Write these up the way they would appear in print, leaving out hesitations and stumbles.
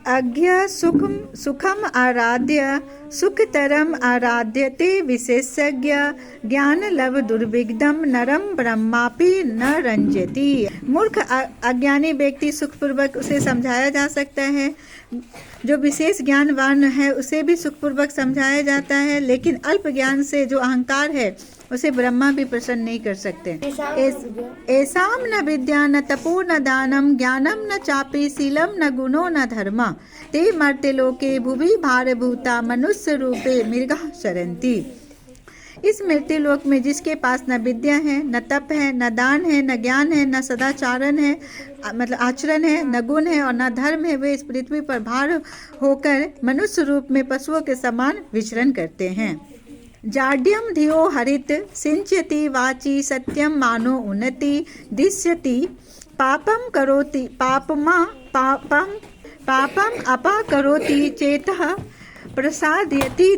अज्ञ सुखम सुखम आराध्य सुखतरम आराध्यते विशेषज्ञ ज्ञान लव दुर्विग्धम नरम ब्रह्मापि न रंजति। मूर्ख अज्ञानी व्यक्ति सुखपूर्वक उसे समझाया जा सकता है, जो विशेष ज्ञानवान है उसे भी सुखपूर्वक समझाया जाता है, लेकिन अल्प ज्ञान से जो अहंकार है उसे ब्रह्मा भी प्रसन्न नहीं कर सकते। ऐसाम न विद्या न तपो न दानम ज्ञानम न चापि शीलम न गुणो न धर्म ते मर्त्य लोके भुवि भारभूता मनुष्य रूपे मृगा शरन्ति। इस मृत्यु लोक में जिसके पास न विद्या है, न तप है, न दान है, न ज्ञान है, न सदाचारण है, मतलब आचरण है, न गुण है और न धर्म है, वे इस पृथ्वी पर भार होकर मनुष्य रूप में पशुओं के समान विचरण करते हैं। जाड्यम धियो हरित सिंचति वाची सत्यम मानो उन्नति दिश्यति पापम करोति पापम अपा करोति चेतः प्रसादयति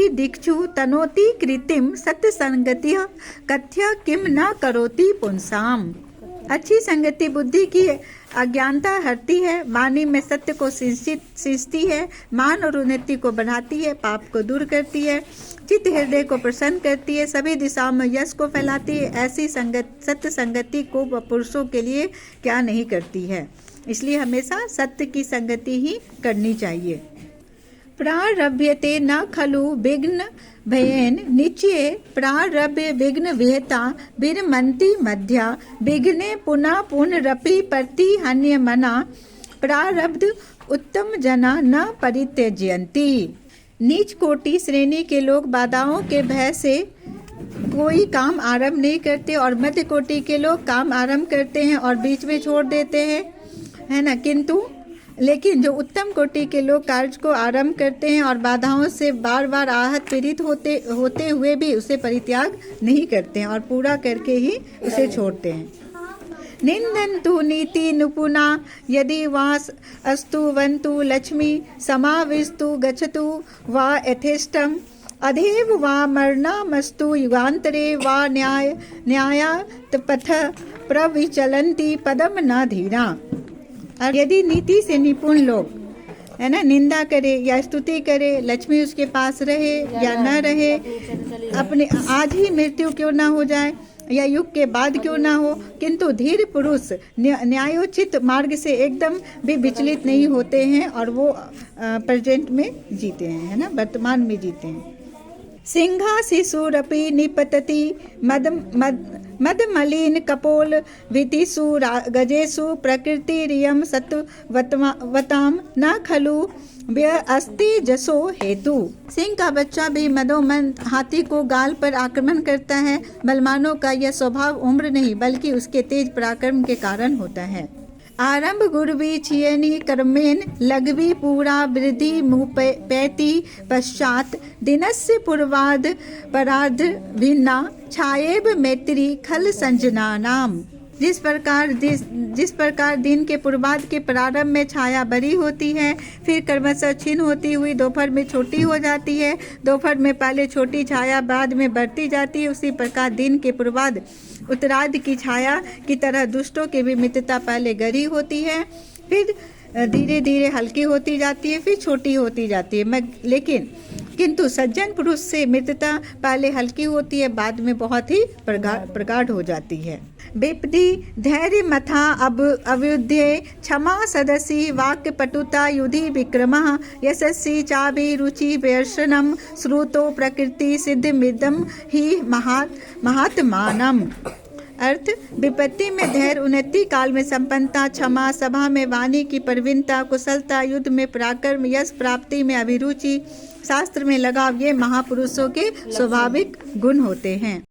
दिक्षु तनोति कृतिम सत्य संगतिः कथ्य किम न करोति पुंसाम। अच्छी संगति बुद्धि की अज्ञानता हरती है, वाणी में सत्य को सींचती है, मान और उन्नति को बढ़ाती है, पाप को दूर करती है, चित्त हृदय को प्रसन्न करती है, सभी दिशाओं में यश को फैलाती है। ऐसी सत्य संगति को पुरुषों के लिए क्या नहीं करती है, इसलिए हमेशा सत्य की संगति ही करनी चाहिए। प्रारभ्यते न खलु विघ्न भयेन निश्चये प्रारभ्य विघ्न विहता विरमन्ति मध्या विघ्ने पुनः पुनरपि प्रतिहन्य मना प्रारब्ध उत्तम जना न परित्यज्यन्ति। नीच कोटि श्रेणी के लोग बाधाओं के भय से कोई काम आरंभ नहीं करते और मध्य कोटि के लोग काम आरंभ करते हैं और बीच में छोड़ देते हैं, है ना। लेकिन जो उत्तम कोटि के लोग कार्य को आरंभ करते हैं और बाधाओं से बार बार आहत पीड़ित होते हुए भी उसे परित्याग नहीं करते हैं और पूरा करके ही उसे छोड़ते हैं। निंदन्तु नीति नुपुना यदि वास अस्तु वन्तु लक्ष्मी समाविस्तु गच्छतु वा यथेष्टम अधेव वा मरणामस्तु युगान्तरे वा न्यायात् पथ प्रविचलन्ति पदम न धीरा। और यदि नीति से निपुण लोग, है ना, निंदा करे या स्तुति करे, लक्ष्मी उसके पास रहे या न रहे, अपने आज ही मृत्यु क्यों ना हो जाए या युग के बाद क्यों ना हो, किंतु धीर पुरुष न्यायोचित मार्ग से एकदम भी विचलित नहीं होते हैं और वो प्रेजेंट में जीते हैं, है ना, वर्तमान में जीते हैं। सिंहासिसूरपि निपतति मदमलिन कपोल वितिषु गजेषु प्रकृतिरियं सत्वतां न खलु व्यअस्ति जसो हेतु। सिंह का बच्चा भी मदोमद हाथी को गाल पर आक्रमण करता है। बलवानों का यह स्वभाव उम्र नहीं बल्कि उसके तेज पराक्रम के कारण होता है। आरंभ गुरवी छियनी कर्मेन लघवी पूरा वृद्धि मुपैति पश्चात दिनस्य पूर्वाद परार्ध भिन्ना छायेब मैत्री खल संजना नाम। जिस प्रकार दिन के पूर्वाध के प्रारंभ में छाया बड़ी होती है, फिर क्रमशः क्षीण होती हुई दोपहर में छोटी हो जाती है, दोपहर में पहले छोटी छाया बाद में बढ़ती जाती है, उसी प्रकार दिन के पूर्वाध उत्तरार्ध की छाया की तरह दुष्टों की भी मित्रता पहले गहरी होती है, फिर धीरे धीरे हल्की होती जाती है, फिर छोटी होती जाती है। किंतु सज्जन पुरुष से मित्रता पहले हल्की होती है, बाद में बहुत ही प्रगाढ़ हो जाती है। विपदी धैर्य मथा अवुध्ये क्षमा सदसी वाक्य पटुता युधि विक्रमः यशस्वी चाभि रुचि व्यर्शनम श्रुतो प्रकृति सिद्ध मिदम ही महात्मानम। अर्थ, विपत्ति में धैर्य, उन्नति काल में संपन्नता, क्षमा, सभा में वाणी की प्रवीणता, कुशलता, युद्ध में पराक्रम, यश प्राप्ति में अभिरुचि, शास्त्र में लगाव, ये महापुरुषों के स्वाभाविक गुण होते हैं।